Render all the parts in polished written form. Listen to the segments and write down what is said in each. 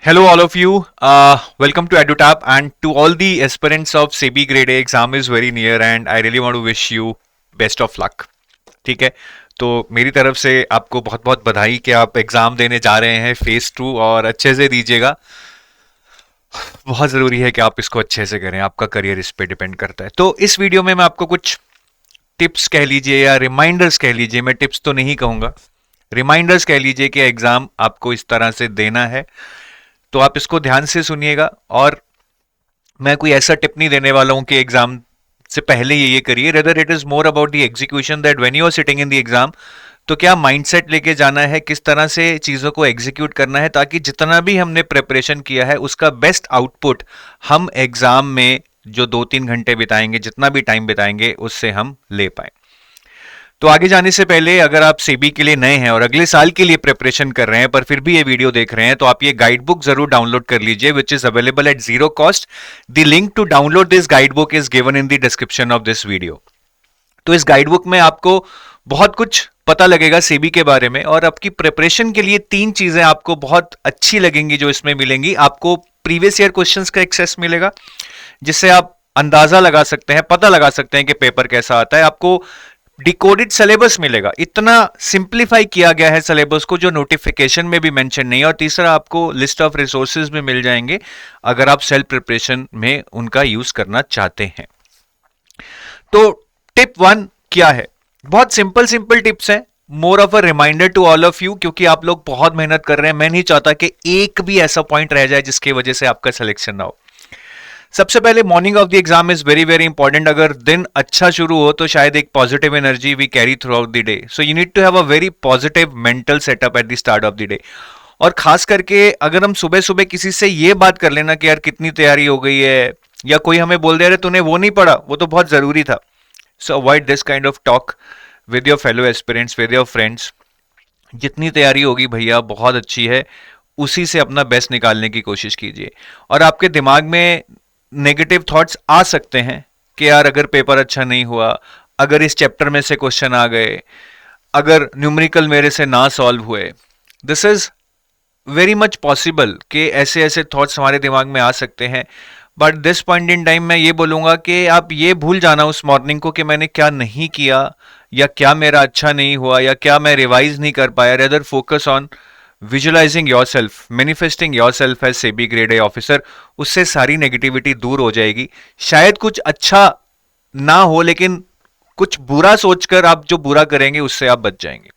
Hello, all of you. Welcome to EduTap, and to all the aspirants of SEBI Grade A exam is very near, and I really want to wish you best of luck. ठीक है, तो मेरी तरफ से आपको बहुत बहुत बधाई कि आप एग्जाम देने जा रहे हैं फेज 2 और अच्छे से दीजिएगा। बहुत ज़रूरी है कि आप इसको अच्छे से करें, आपका करियर इस पे डिपेंड करता है। तो इस वीडियो में मैं आपको कुछ टिप्स कह लीजिए या रिमाइंडर्स कह लीजिए, मैं टिप्स तो नहीं कहूँगा, रिमाइंडर्स कह लीजिए कि एग्ज़ाम आपको इस तरह से देना है। तो आप इसको ध्यान से सुनिएगा, और मैं कोई ऐसा टिप नहीं देने वाला हूं कि एग्जाम से पहले ये करिए। Rather it is more about the execution, that when you are sitting in the exam तो क्या माइंडसेट लेके जाना है, किस तरह से चीज़ों को एग्जीक्यूट करना है, ताकि जितना भी हमने प्रिपरेशन किया है उसका बेस्ट आउटपुट हम एग्जाम में जो 2-3 घंटे बिताएंगे, जितना भी टाइम बिताएंगे, उससे हम ले पाए। तो आगे जाने से पहले, अगर आप सेबी के लिए नए हैं और अगले साल के लिए प्रिपरेशन कर रहे हैं पर फिर भी ये वीडियो देख रहे हैं, तो आप ये गाइड बुक जरूर डाउनलोड कर लीजिए, which is available at zero cost. The link to download this guide book is given in the description of this video. तो इस गाइड बुक में आपको बहुत कुछ पता लगेगा सेबी के बारे में, और आपकी प्रिपरेशन के लिए 3 चीजें आपको बहुत अच्छी लगेंगी जो इसमें मिलेंगी। आपको प्रीवियस ईयर क्वेश्चंस का एक्सेस मिलेगा, जिससे आप अंदाजा लगा सकते हैं, पता लगा सकते हैं कि पेपर कैसा आता है। आपको डिकोडेड सिलेबस मिलेगा, इतना सिंप्लीफाई किया गया है सिलेबस को जो नोटिफिकेशन में भी मेंशन नहीं है। और तीसरा, आपको लिस्ट ऑफ रिसोर्सेज भी मिल जाएंगे अगर आप सेल्फ प्रिपरेशन में उनका यूज करना चाहते हैं। तो टिप 1 क्या है? बहुत सिंपल टिप्स हैं, more of a reminder to all of you, क्योंकि आप लोग बहुत मेहनत कर रहे हैं। मैं नहीं चाहता कि एक भी ऐसा पॉइंट रह जाए जिसकी वजह से आपका सिलेक्शन ना हो। सबसे पहले, morning of the exam is very very important. अगर दिन अच्छा शुरू हो तो शायद एक positive energy we carry throughout the day, so you need to have a very positive mental setup at the start of the day. और खास करके अगर हम सुबह सुबह किसी से ये बात कर लेना कि यार कितनी तैयारी हो गई है, या कोई हमें बोल दे रहे तूने वो नहीं पढ़ा, वो तो बहुत जरूरी था। सो avoid this kind of talk with your fellow aspirants, with your friends. जितनी तैयारी होगी भैया बहुत अच्छी है, उसी से अपना बेस्ट निकालने की कोशिश कीजिए। और आपके दिमाग में नेगेटिव थॉट्स आ सकते हैं कि यार अगर पेपर अच्छा नहीं हुआ, अगर इस चैप्टर में से क्वेश्चन आ गए, अगर न्यूमेरिकल मेरे से ना सॉल्व हुए, this is very much possible कि ऐसे ऐसे थॉट्स हमारे दिमाग में आ सकते हैं। But this point in time मैं ये बोलूँगा कि आप ये भूल जाना उस मॉर्निंग को कि मैंने क्या नहीं किया, या क्या मेरा अच्छा नहीं हुआ, या क्या मैं रिवाइज नहीं कर पाया। Rather focus on visualizing yourself, manifesting yourself as SEBI grade A officer. उससे सारी नेगेटिविटी दूर हो जाएगी। शायद कुछ अच्छा ना हो, लेकिन कुछ बुरा सोचकर आप जो बुरा करेंगे उससे आप बच जाएंगे।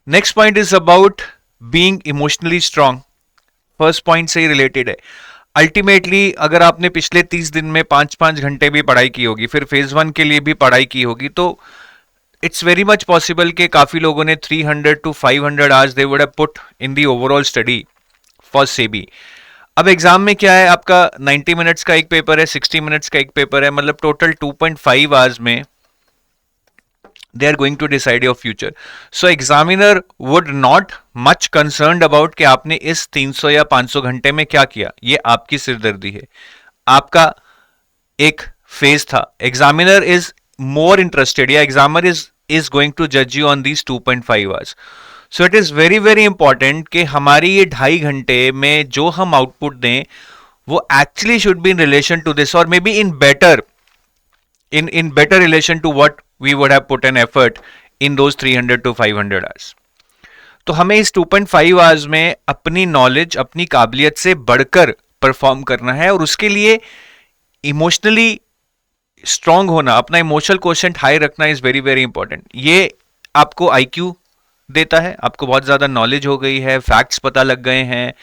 Next point is about being emotionally strong. First point से ही रिलेटेड है। अल्टीमेटली अगर आपने पिछले 30 दिन में 5-5 घंटे भी पढ़ाई की होगी, फिर फेज 1 के लिए भी पढ़ाई की होगी, तो इट्स वेरी मच पॉसिबल कि काफी लोगों ने 300 to 500 hours they would have put in the overall study for SEBI. अब एग्जाम में क्या है, आपका 90 मिनट्स का एक पेपर है, 60 मिनट्स का एक पेपर है, मतलब टोटल 2.5 आवर्स में they are going to decide your future. So examiner would not much concerned about कि आपने इस 300 या 500 घंटे में क्या किया। ये आपकी सिरदर्दी है, आपका एक फेज था। एग्जामिनर इज मोर इंटरेस्टेड, या एग्जामिनर इज गोइंग टू जज you on these 2.5 hours. So it is very very important कि हमारी ये 2.5 घंटे में जो हम आउटपुट दें वो actually should be in relation to this, और may be in better relation to what we would have put an effort in those 300 to 500 hours. तो हमें इस 2.5 आवर्स में अपनी नॉलेज, अपनी काबिलियत से बढ़कर परफॉर्म करना है, और उसके लिए इमोशनली स्ट्रांग होना, अपना इमोशनल क्वोशेंट हाई रखना इज वेरी वेरी इंपॉर्टेंट। ये आपको IQ देता है, आपको बहुत ज्यादा नॉलेज हो गई है, फैक्ट्स पता लग गए हैं,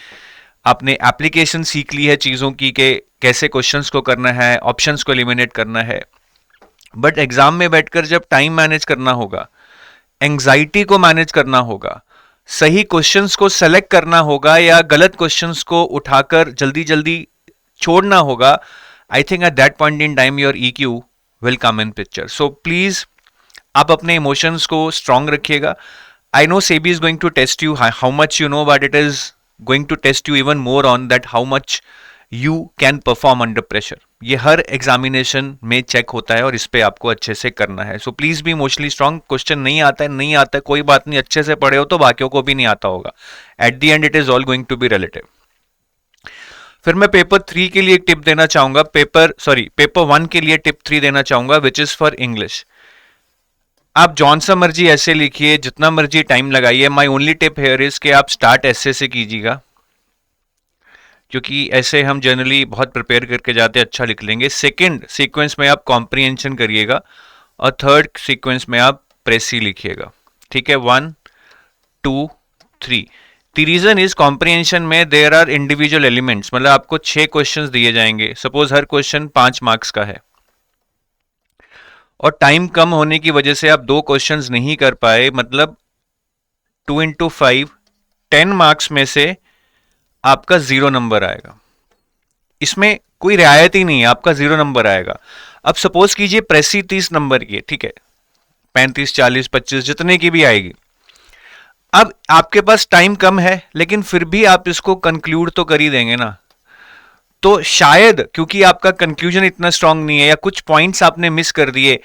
आपने एप्लीकेशन सीख ली है चीजों की कि कैसे क्वेश्चंस को करना है, ऑप्शंस को एलिमिनेट करना है। बट एग्जाम में बैठकर जब टाइम मैनेज करना होगा, एंजाइटी को मैनेज करना होगा, सही क्वेश्चंस को सेलेक्ट करना होगा, या गलत क्वेश्चंस को उठाकर जल्दी जल्दी छोड़ना होगा, I think at that point in time your EQ will come in picture. So please आप अपने इमोशंस को स्ट्रांग रखिएगा। I know SEBI is going to test you how much you know, but it is going to test you even more on that how much you can perform under pressure. ये हर examination में check होता है और इस पे आपको अच्छे से करना है। So please be emotionally strong. Question नहीं आता है, नहीं आता है, कोई बात नहीं, अच्छे से पढ़े हो तो बाकियों को भी नहीं आता होगा। At the end it is all going to be relative. फिर मैं पेपर 3 के लिए एक टिप देना चाहूंगा, पेपर 1 के लिए टिप 3 देना चाहूंगा, विच इज फॉर इंग्लिश। आप जौन सा मर्जी ऐसे लिखिए, जितना मर्जी टाइम लगाइए। My only tip here is कि आप स्टार्ट ऐसे से कीजिएगा, क्योंकि ऐसे हम जनरली बहुत प्रिपेयर करके जाते हैं, अच्छा लिख लेंगे। सेकंड सीक्वेंस में आप कॉम्प्रिहेंशन करिएगा और थर्ड सीक्वेंस में आप प्रेसी लिखिएगा। ठीक है, 1 2 3। द रीजन इज कॉम्प्रिहेंशन में देयर आर इंडिविजुअल एलिमेंट्स, मतलब आपको 6 क्वेश्चंस दिए जाएंगे। सपोज हर क्वेश्चन 5 मार्क्स का है और टाइम कम होने की वजह से आप 2 क्वेश्चंस नहीं कर पाए, मतलब 2 into 5 10 मार्क्स में से आपका 0 नंबर आएगा। इसमें कोई रियायत ही नहीं है, आपका 0 नंबर आएगा। अब सपोज कीजिए प्रेसी 30 नंबर की है, ठीक है, 35 40 25 जितने की भी आएगी। अब आपके पास टाइम कम है, लेकिन फिर भी आप इसको कंक्लूड तो कर ही देंगे ना। तो शायद क्योंकि आपका कंक्लूजन इतना स्ट्रांग नहीं है या कुछ पॉइंट्स आपने मिस कर दिए,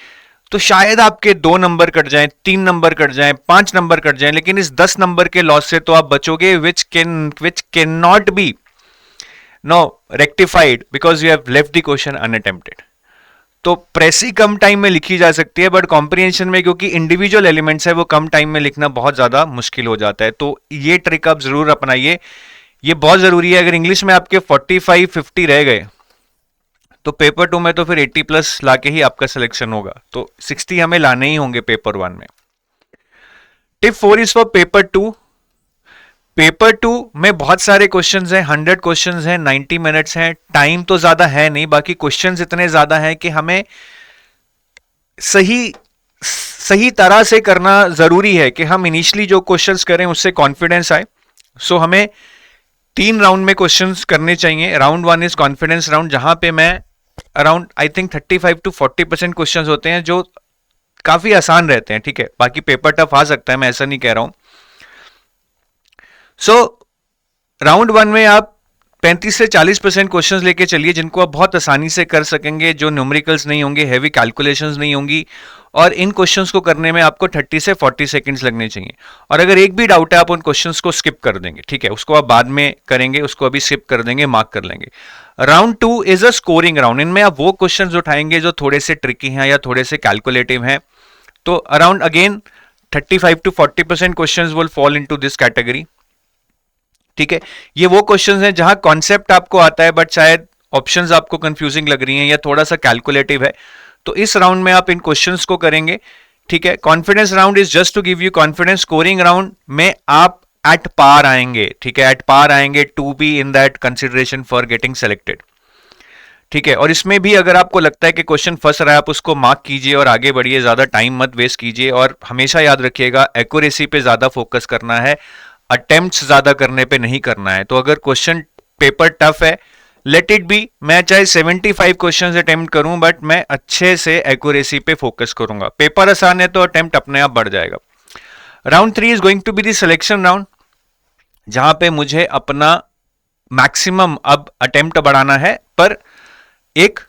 तो शायद आपके 2 नंबर कट जाएं, 3 नंबर कट जाएं, 5 नंबर कट जाएं, लेकिन इस 10 नंबर के लॉस से तो आप बचोगे, which can not be no rectified because you have left the question unattempted. तो प्रेसी कम टाइम में लिखी जा सकती है, बट कॉम्प्रिहेंशन में क्योंकि इंडिविजुअल एलिमेंट्स है, वो कम टाइम में लिखना बहुत ज्यादा मुश्किल हो जाता है। तो ये ट्रिक आप जरूर अपनाइए, ये बहुत जरूरी है। अगर इंग्लिश में आपके 45 50 रह गए तो पेपर 2 में तो फिर 80 प्लस लाके ही आपका सिलेक्शन होगा। तो 60 हमें लाने ही होंगे पेपर 1 में। Tip 4 is for paper 2। Paper 2 में बहुत सारे क्वेश्चंस हैं, 100 क्वेश्चंस हैं, 90 मिनट्स हैं। टाइम तो ज्यादा है नहीं, बाकी क्वेश्चंस इतने ज्यादा हैं कि हमें सही तरह से करना जरूरी है कि हम इनिशियली जो क्वेश्चंस करें उससे कॉन्फिडेंस आए। सो हमें 3 राउंड में क्वेश्चंस करने चाहिए। राउंड 1 इज कॉन्फिडेंस राउंड, जहां पे मैं around I think 35 to 40% questions होते हैं जो काफी आसान रहते हैं। ठीक है, बाकी पेपर टफ आ सकता है, मैं ऐसा नहीं कह रहा हूं। सो राउंड 1 में आप 35 से 40% क्वेश्चंस लेके चलिए, जिनको आप बहुत आसानी से कर सकेंगे, जो न्यूमेरिकल्स नहीं होंगे, हैवी कैलकुलेशंस नहीं होंगी, और इन क्वेश्चंस को करने में आपको 30 से 40 सेकंड्स लगने चाहिए। और अगर एक भी डाउट है, आप उन क्वेश्चंस को स्किप कर देंगे, ठीक है, उसको आप बाद में करेंगे, उसको अभी स्किप कर देंगे, मार्क कर लेंगे। Round 2 is a scoring round. इनमें आप वो क्वेश्चंस उठाएंगे जो थोड़े से ट्रिकी हैं या थोड़े से कैलकुलेटिव हैं। तो around again 35 to 40% questions will fall into this category. ठीक है, ये वो क्वेश्चंस हैं जहां कॉन्सेप्ट आपको आता है बट शायद ऑप्शंस आपको कंफ्यूजिंग लग रही हैं या थोड़ा सा कैलकुलेटिव है। तो इस राउंड में आप इन क्वेश्चंस को करेंगे। ठीक है, confidence round is just to give you confidence. Scoring round में आप एट पार आएंगे, ठीक है, एट पार आएंगे to be in that consideration for getting selected. ठीक है, और इसमें भी अगर आपको लगता है कि क्वेश्चन फंस रहा है, आप उसको मार्क कीजिए और आगे बढ़िए, ज्यादा टाइम मत वेस्ट कीजिए। और हमेशा याद रखिएगा, एक्यूरेसी पे ज्यादा फोकस करना है, अटेम्प्ट्स ज्यादा करने पे नहीं करना है। तो अगर क्वेश्चन पेपर टफ है, लेट इट बी, मैं चाहे 75 क्वेश्चंस अटेम्प्ट करूं, बट मैं अच्छे से एक्यूरेसी पे फोकस करूंगा। पेपर आसान है तो अटेम्प्ट अपने आप बढ़ जाएगा। Round 3 is going to be the selection round, जहां पे मुझे अपना मैक्सिमम अब अटेम्प्ट बढ़ाना है, पर एक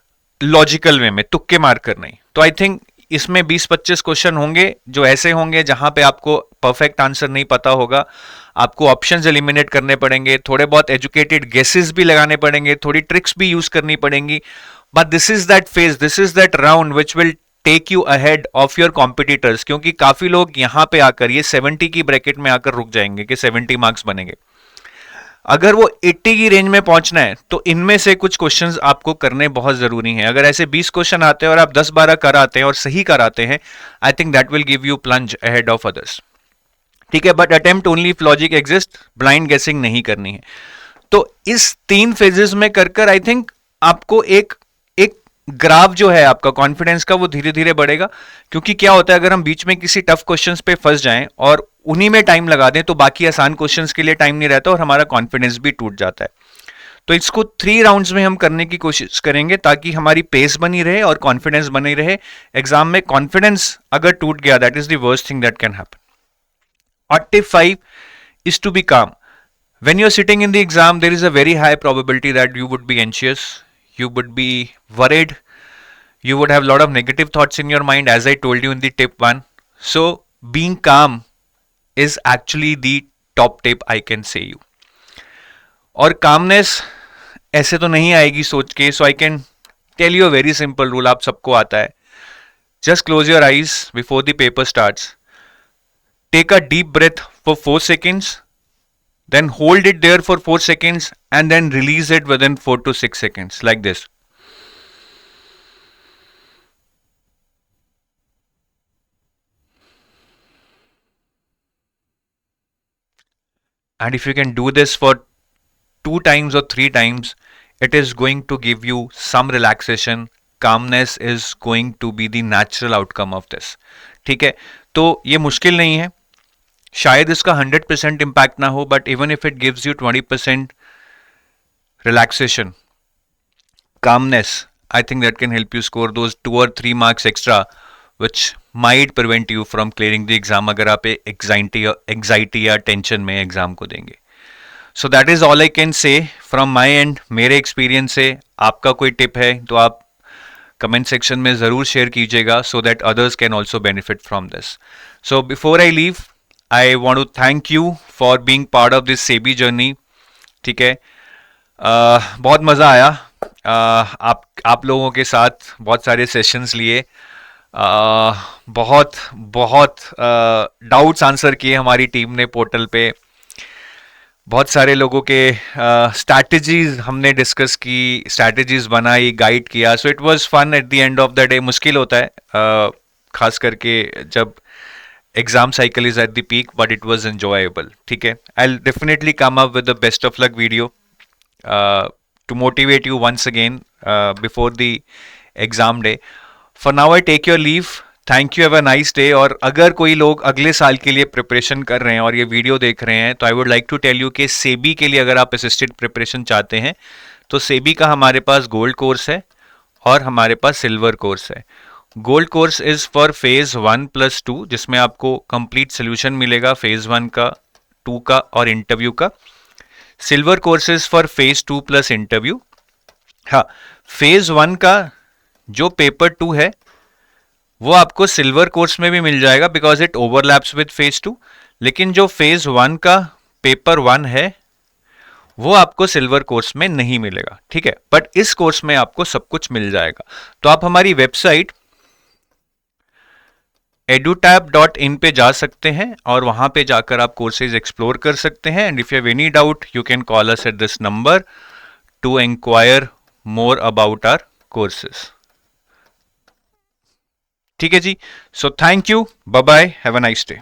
लॉजिकल वे में, तुक्के मार कर नहीं। तो आई थिंक इसमें 20-25 क्वेश्चन होंगे जो ऐसे होंगे जहां पे आपको परफेक्ट आंसर नहीं पता होगा, आपको ऑप्शंस एलिमिनेट करने पड़ेंगे, थोड़े बहुत एजुकेटेड गेसेस भी लगाने पड़ेंगे, थोड़ी ट्रिक्स भी यूज करनी पड़ेंगी। But this is that phase, this is that round which will take you ahead of your competitors. क्योंकि काफी लोग यहां पे आकर ये 70 की ब्रैकेट में आकर रुक जाएंगे कि 70 मार्क्स बनेंगे। अगर वो 80 की रेंज में पहुंचना है तो इनमें से कुछ क्वेश्चंस आपको करने बहुत जरूरी हैं। अगर ऐसे 20 क्वेश्चन आते हैं और आप 10-12 कर आते हैं और सही कराते हैं, I think that will give you plunge ahead of others. ठीक है, but attempt only if logic exist, blind गेसिंग नहीं करनी है। तो इस 3 फेजेस में कर आई थिंक आपको एक ग्राफ जो है आपका कॉन्फिडेंस का, वो धीरे धीरे बढ़ेगा। क्योंकि क्या होता है, अगर हम बीच में किसी टफ क्वेश्चंस पे फंस जाएं और उन्हीं में टाइम लगा दें, तो बाकी आसान क्वेश्चंस के लिए टाइम नहीं रहता और हमारा कॉन्फिडेंस भी टूट जाता है। तो इसको 3 राउंड्स में हम करने की कोशिश करेंगे ताकि हमारी पेस बनी रहे और कॉन्फिडेंस बनी रहे। एग्जाम में कॉन्फिडेंस अगर टूट गया, that is the worst thing that can happen. और टिप 5 इज टू बी काम। When you're sitting in the exam, there is a very high probability that you would be anxious, you would be worried, you would have a lot of negative thoughts in your mind, as I told you in the tip 1. So being calm is actually the top tip I can say you. और calmness ऐसे तो नहीं आएगी सोच के, so I can tell you a very simple rule, आप सबको आता है. Just close your eyes before the paper starts. Take a deep breath for 4 seconds, then hold it there for 4 seconds and then release it within 4 to 6 seconds, like this. And if you can do this for 2 times or 3 times, it is going to give you some relaxation. Calmness is going to be the natural outcome of this. ठीक है, तो ये मुश्किल नहीं है, शायद इसका 100% impact ना हो, but even if it gives you 20% relaxation, calmness, I think that can help you score those 2 or 3 marks extra, which might prevent you from clearing the exam अगर आप anxiety या tension में एग्जाम को देंगे. So that is all I can say from my and. मेरे experience से आपका कोई टिप है तो आप कमेंट सेक्शन में ज़रूर शेयर कीजिएगा, so that others can also benefit from this. So before I leave, I want to thank you for being part of this SEBI journey. ठीक है, बहुत मज़ा आया आप लोगों के साथ, बहुत सारे सेशंस लिए, बहुत बहुत डाउट्स आंसर किए हमारी टीम ने पोर्टल पे, बहुत सारे लोगों के स्ट्रैटेजीज हमने डिस्कस की, स्ट्रैटेजीज बनाई, गाइड किया. So it was fun at the end of the day. मुश्किल होता है खास करके जब exam cycle is at the peak, but it was enjoyable. ठीक है, I will definitely come up with the best of luck video to motivate you once again before the exam day. For now I take your leave. Thank you, have a nice day. और अगर कोई लोग अगले साल के लिए preparation कर रहे हैं और ये वीडियो देख रहे हैं, तो I would like to tell you कि सेबी के लिए अगर आप असिस्टेड प्रिपरेशन चाहते हैं तो सेबी का हमारे पास गोल्ड कोर्स है और हमारे पास सिल्वर कोर्स है. Gold course is for phase 1+2, जिसमें आपको कंप्लीट सोल्यूशन मिलेगा फेज 1 का, 2 का और इंटरव्यू का. Silver course is for phase 2 plus interview. हाँ, फेज 1 का जो पेपर 2 है वो आपको सिल्वर कोर्स में भी मिल जाएगा because it overlaps with phase 2, लेकिन जो फेज 1 का पेपर 1 है वो आपको सिल्वर कोर्स में नहीं मिलेगा. ठीक है, बट इस कोर्स में आपको सब कुछ मिल जाएगा. तो आप हमारी वेबसाइट edutab.in पे जा सकते हैं और वहां पे जाकर आप कोर्सेज एक्सप्लोर कर सकते हैं. And if you have any doubt, you can call us at this number to enquire more about our courses. ठीक है जी, so thank you, bye bye, have a nice day.